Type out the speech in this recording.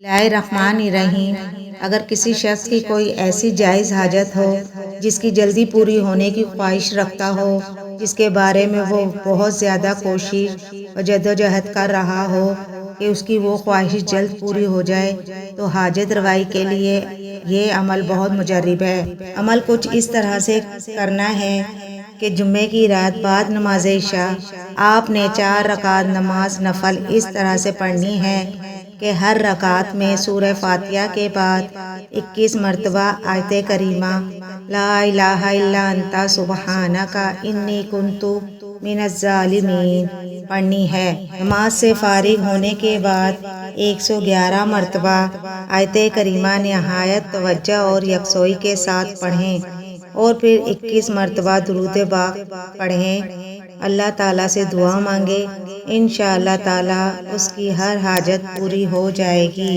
الرحمن الرحیم۔ اگر کسی شخص کی کوئی ایسی جائز حاجت ہو جس کی جلدی پوری ہونے کی خواہش رکھتا ہو، جس کے بارے میں وہ بہت زیادہ کوشش و جدوجہد کر رہا ہو کہ اس کی وہ خواہش جلد پوری ہو جائے، تو حاجت روائی کے لیے یہ عمل بہت مجرب ہے۔ عمل کچھ اس طرح سے کرنا ہے کہ جمعے کی رات بعد نماز عشاء آپ نے 4 رکعت نماز نفل اس طرح سے پڑھنی ہے کہ ہر رکعت میں سورہ فاتحہ کے بعد 21 مرتبہ آیت کریمہ لا الہ الا انت سبحانک انی کنت من الظالمین پڑھنی ہے۔ نماز سے فارغ ہونے کے بعد 111 مرتبہ آیت کریمہ نہایت توجہ اور یکسوئی کے ساتھ پڑھیں اور پھر 21 مرتبہ درود پاک پڑھیں۔ اللہ تعالیٰ سے دعا مانگے، انشاءاللہ تعالیٰ اس کی ہر حاجت پوری ہو جائے گی۔